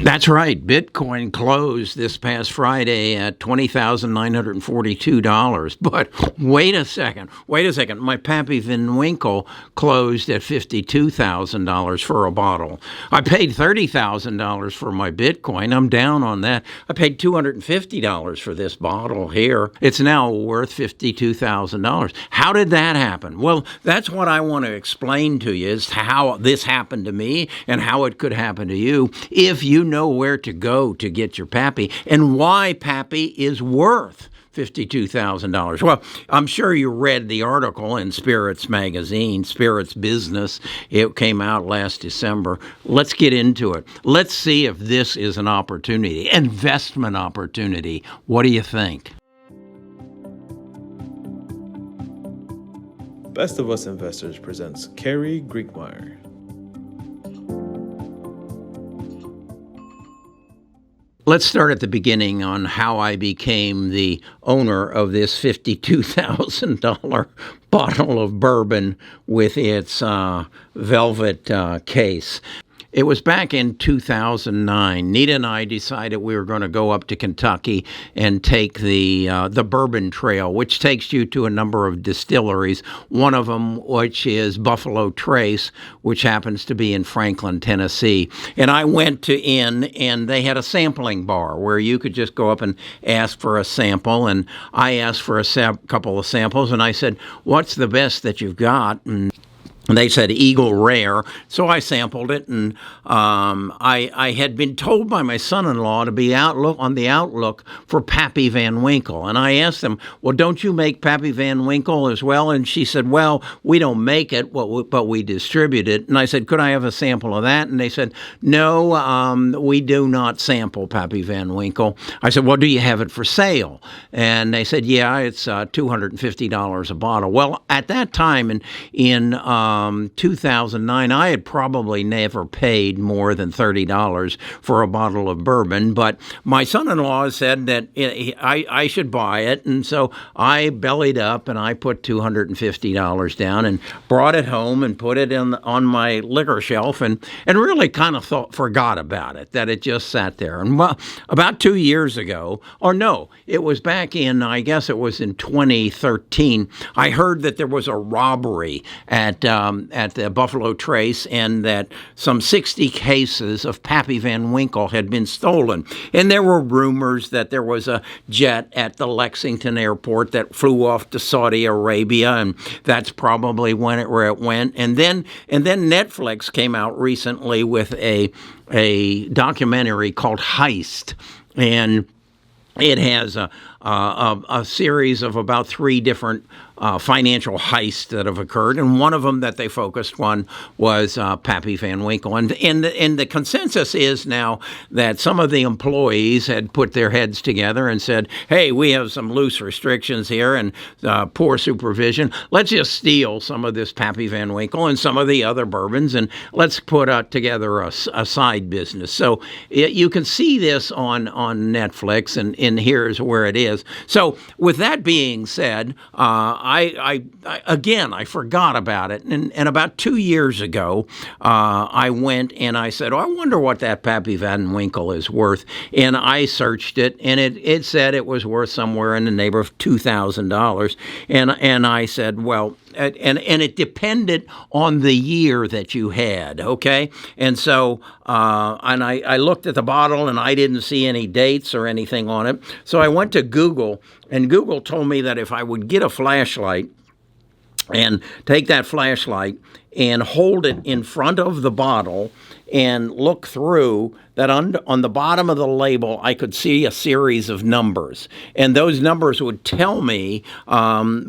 That's right. Bitcoin closed this past Friday at $20,942. But wait a second. My Pappy Van Winkle closed at $52,000 for a bottle. I paid $30,000 for my Bitcoin. I'm down on that. I paid $250 for this bottle here. It's now worth $52,000. How did that happen? Well, that's what I want to explain to you, is how this happened to me and how it could happen to you if you know where to go to get your Pappy and why Pappy is worth $52,000. Well, I'm sure you read the article in Spirits Magazine, Spirits Business. It came out last December. Let's get into it. Let's see if this is an opportunity, investment opportunity. What do you think? Best of Us Investors presents Carrie Griegmeyer. Let's start at the beginning on how I became the owner of this $52,000 bottle of bourbon with its velvet case. It was back in 2009. Nita and I decided we were going to go up to Kentucky and take the Bourbon Trail, which takes you to a number of distilleries. One of them, which is Buffalo Trace, which happens to be in Franklin, Tennessee. And I went to in, and they had a sampling bar where you could just go up and ask for a sample. And I asked for a couple of samples, and I said, "What's the best that you've got?" And they said Eagle Rare, so I sampled it, and I had been told by my son-in-law to be on the outlook for Pappy Van Winkle, and I asked them, "Well, don't you make Pappy Van Winkle as well?" And she said, "Well, we don't make it, but we distribute it." And I said, "Could I have a sample of that?" And they said, "No, we do not sample Pappy Van Winkle." I said, "Well, do you have it for sale?" And they said, "Yeah, it's $250 a bottle." Well, at that time, in 2009, I had probably never paid more than $30 for a bottle of bourbon, but my son-in-law said that I should buy it, and so I bellied up and I put $250 down and brought it home and put it on my liquor shelf and really kind of forgot about it, that it just sat there. And well, about 2 years ago, or no, it was back in, I guess it was in 2013, I heard that there was a robbery at the Buffalo Trace, and that some 60 cases of Pappy Van Winkle had been stolen. And there were rumors that there was a jet at the Lexington airport that flew off to Saudi Arabia, and that's probably where it went. And then Netflix came out recently with a documentary called Heist, and it has a series of about 3 different financial heists that have occurred, and one of them that they focused on was Pappy Van Winkle. And the consensus is now that some of the employees had put their heads together and said, "Hey, we have some loose restrictions here and poor supervision. Let's just steal some of this Pappy Van Winkle and some of the other bourbons, and let's put together a side business." So you can see this on Netflix, and here's where it is. So with that being said, I forgot about it, and about 2 years ago, I went and I said, "Oh, I wonder what that Pappy Van Winkle is worth," and I searched it, and it said it was worth somewhere in the neighborhood of $2,000, and I said, well, and it depended on the year that you had, okay? And so, and I looked at the bottle, and I didn't see any dates or anything on it. So I went to Google, and Google told me that if I would get a flashlight and take that flashlight and hold it in front of the bottle and look through, that on the bottom of the label, I could see a series of numbers. And those numbers would tell me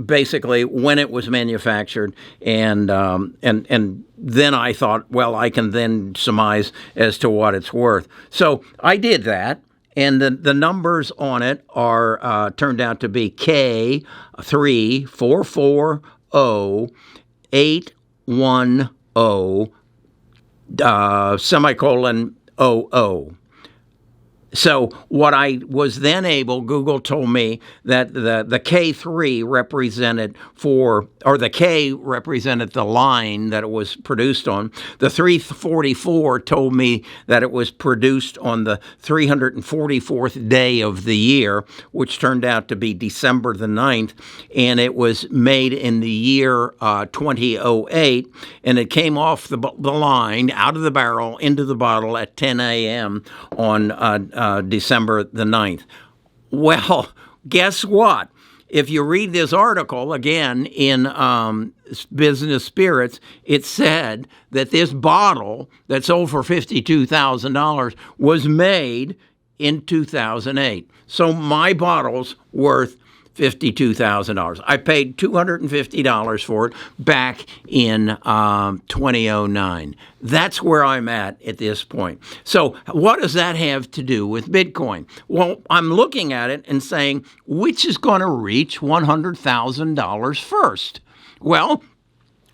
basically when it was manufactured. And then I thought, well, I can then surmise as to what it's worth. So I did that. And the numbers on it are turned out to be K3440810 semicolon 00. So what I was then able, Google told me that the K3 represented the K represented the line that it was produced on. The 344 told me that it was produced on the 344th day of the year, which turned out to be December the 9th, and it was made in the year 2008, and it came off the line, out of the barrel, into the bottle at 10 a.m. on December the 9th. Well, guess what? If you read this article, again, in Business Spirits, it said that this bottle that sold for $52,000 was made in 2008. So my bottle's worth $52,000. I paid $250 for it back in 2009. That's where I'm at this point. So what does that have to do with Bitcoin? Well, I'm looking at it and saying, which is going to reach $100,000 first? Well,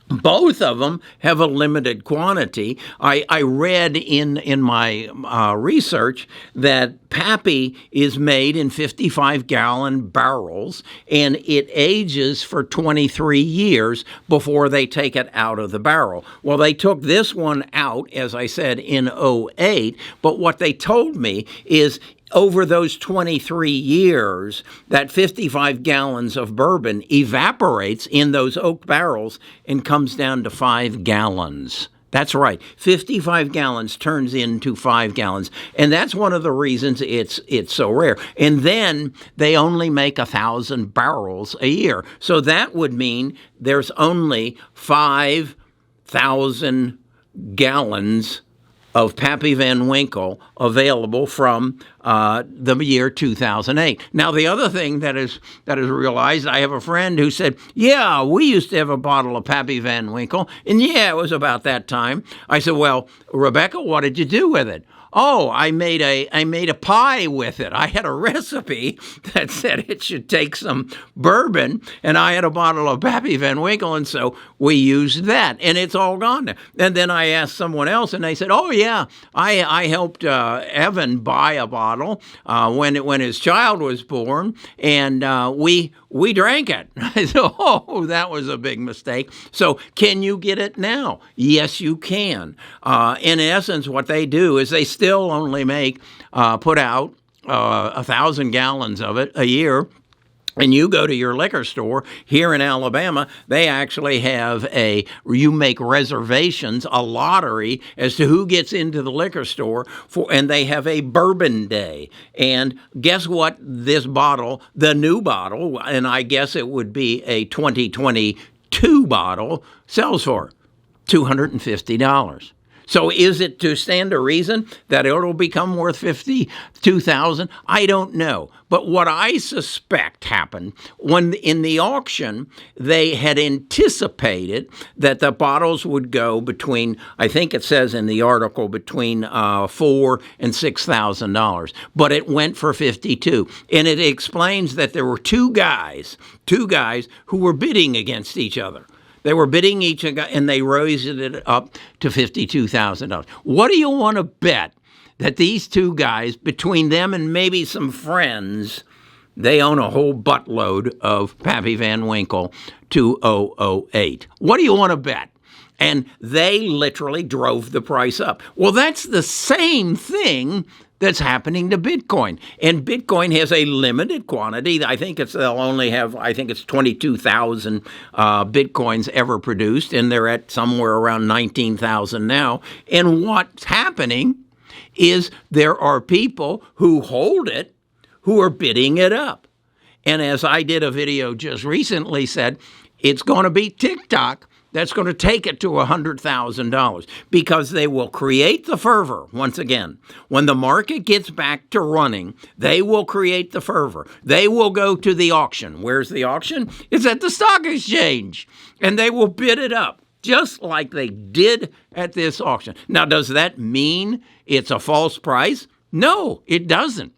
both of them have a limited quantity. I read in my research that Pappy is made in 55-gallon barrels, and it ages for 23 years before they take it out of the barrel. Well, they took this one out, as I said, in '08, but what they told me is over those 23 years, that 55 gallons of bourbon evaporates in those oak barrels and comes down to 5 gallons. That's right. 55 gallons turns into 5 gallons. And that's one of the reasons it's so rare. And then they only make 1,000 barrels a year. So that would mean there's only 5,000 gallons of Pappy Van Winkle available from the year 2008. Now, the other thing that is realized, I have a friend who said, yeah, we used to have a bottle of Pappy Van Winkle, and yeah, it was about that time. I said, well, Rebecca, what did you do with it? Oh, I made a pie with it. I had a recipe that said it should take some bourbon, and I had a bottle of Pappy Van Winkle, and so we used that, and it's all gone now. And then I asked someone else, and they said, oh, yeah, I helped Evan buy a bottle when his child was born, and we drank it. I said, oh, that was a big mistake. So can you get it now? Yes, you can. In essence, what they do is they still only put out 1,000 gallons of it a year. And you go to your liquor store here in Alabama, they actually have you make reservations, a lottery as to who gets into the liquor store and they have a bourbon day. And guess what this bottle, the new bottle, and I guess it would be a 2022 bottle, sells for? $250. So is it to stand to reason that it'll become worth $52,000? I don't know. But what I suspect happened when in the auction, they had anticipated that the bottles would go between, I think it says in the article, between $4,000 and $6,000. But it went for 52. And it explains that there were two guys who were bidding against each other. They were bidding each other, and they raised it up to $52,000. What do you want to bet that these two guys, between them and maybe some friends, they own a whole buttload of Pappy Van Winkle 2008? What do you want to bet? And they literally drove the price up. Well, that's the same thing that's happening to Bitcoin. And Bitcoin has a limited quantity. I think they'll only have 22,000 Bitcoins ever produced, and they're at somewhere around 19,000 now. And what's happening is there are people who hold it who are bidding it up. And as I did a video just recently said, it's going to be TikTok that's going to take it to $100,000 because they will create the fervor. Once again, when the market gets back to running, they will create the fervor. They will go to the auction. Where's the auction? It's at the stock exchange. And they will bid it up just like they did at this auction. Now, does that mean it's a false price? No, it doesn't.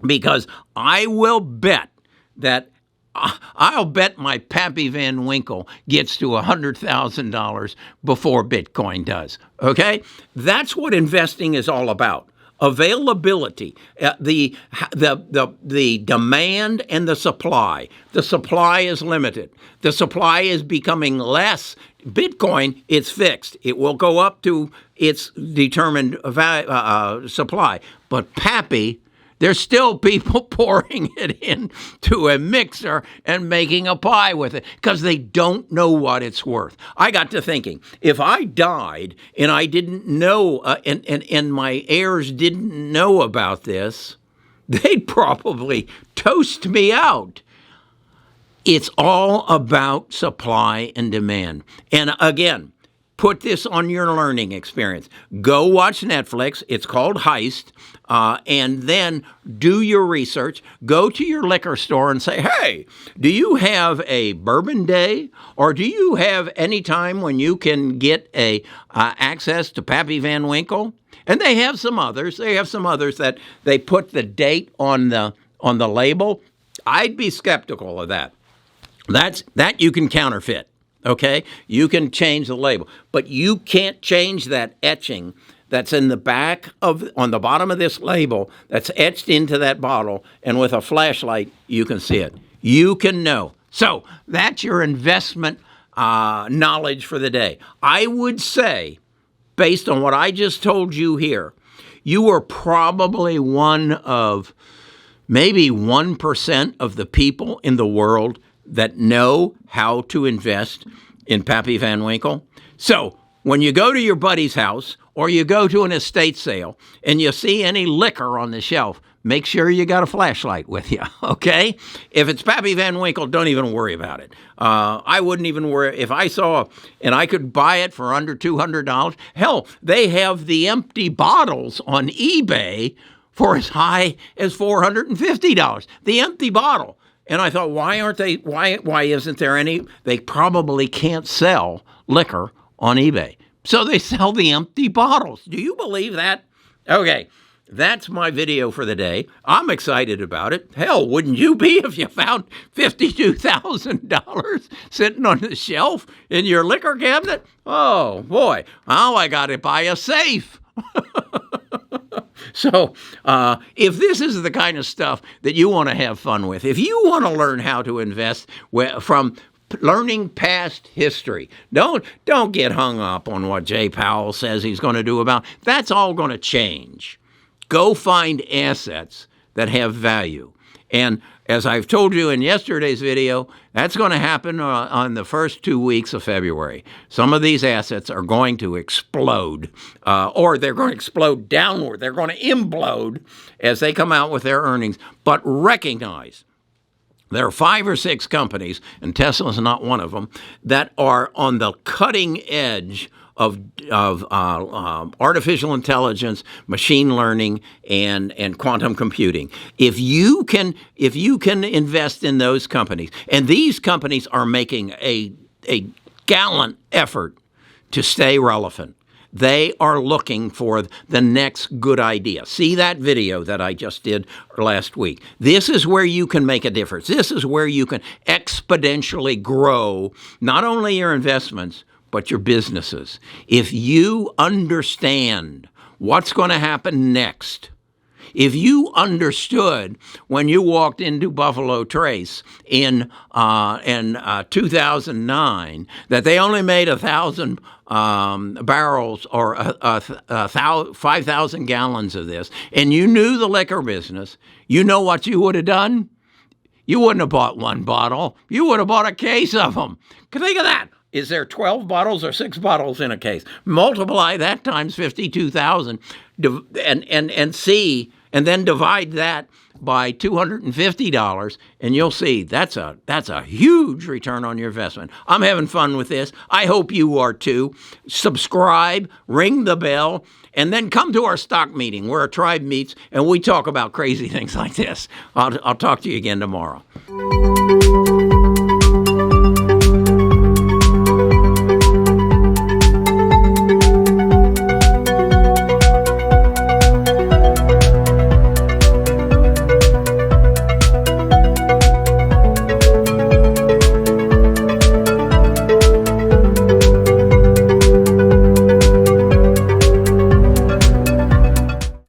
Because I will bet that I'll bet my Pappy Van Winkle gets to $100,000 before Bitcoin does. Okay? That's what investing is all about. Availability, the demand and the supply. The supply is limited. The supply is becoming less. Bitcoin, it's fixed. It will go up to its determined supply. But Pappy, there's still people pouring it into a mixer and making a pie with it because they don't know what it's worth. I got to thinking, if I died and I didn't know, and my heirs didn't know about this, they'd probably toast me out. It's all about supply and demand. And again, put this on your learning experience. Go watch Netflix. It's called Heist. And then do your research. Go to your liquor store and say, hey, do you have a bourbon day? Or do you have any time when you can get access to Pappy Van Winkle? And they have some others. They have some others that they put the date on the label. I'd be skeptical of that. That you can counterfeit. Okay, you can change the label, but you can't change that etching that's in the back on the bottom of this label that's etched into that bottle, and with a flashlight, you can see it. You can know. So that's your investment knowledge for the day. I would say, based on what I just told you here, you are probably one of maybe 1% of the people in the world that know how to invest in Pappy Van Winkle. So when you go to your buddy's house or you go to an estate sale and you see any liquor on the shelf, make sure you got a flashlight with you, okay? If it's Pappy Van Winkle, don't even worry about it. I wouldn't even worry. If I saw, and I could buy it for under $200, hell, they have the empty bottles on eBay for as high as $450. The empty bottle. And I thought, why isn't there any? They probably can't sell liquor on eBay. So they sell the empty bottles. Do you believe that? Okay, that's my video for the day. I'm excited about it. Hell, wouldn't you be if you found $52,000 sitting on the shelf in your liquor cabinet? Oh, boy, now I got to buy a safe. So if this is the kind of stuff that you want to have fun with, if you want to learn how to invest from learning past history, don't get hung up on what Jay Powell says he's going to do about. That's all going to change. Go find assets that have value. And as I've told you in yesterday's video, that's going to happen on the first 2 weeks of February. Some of these assets are going to explode, or they're going to explode downward. They're going to implode as they come out with their earnings. But recognize there are 5 or 6 companies, and Tesla's not one of them, that are on the cutting edge of artificial intelligence, machine learning, and quantum computing. If you can invest in those companies, and these companies are making a gallant effort to stay relevant. They are looking for the next good idea. See that video that I just did last week. This is where you can make a difference. This is where you can exponentially grow not only your investments, but your businesses. If you understand what's going to happen next, if you understood when you walked into Buffalo Trace in 2009 that they only made 1,000 barrels or 5,000 gallons of this, and you knew the liquor business, you know what you would have done? You wouldn't have bought one bottle. You would have bought a case of them. Think of that. Is there 12 bottles or 6 bottles in a case? Multiply that times 52,000 and see, and then divide that by $250, and you'll see that's a huge return on your investment. I'm having fun with this. I hope you are too. Subscribe, ring the bell, and then come to our stock meeting where our tribe meets and we talk about crazy things like this. I'll talk to you again tomorrow.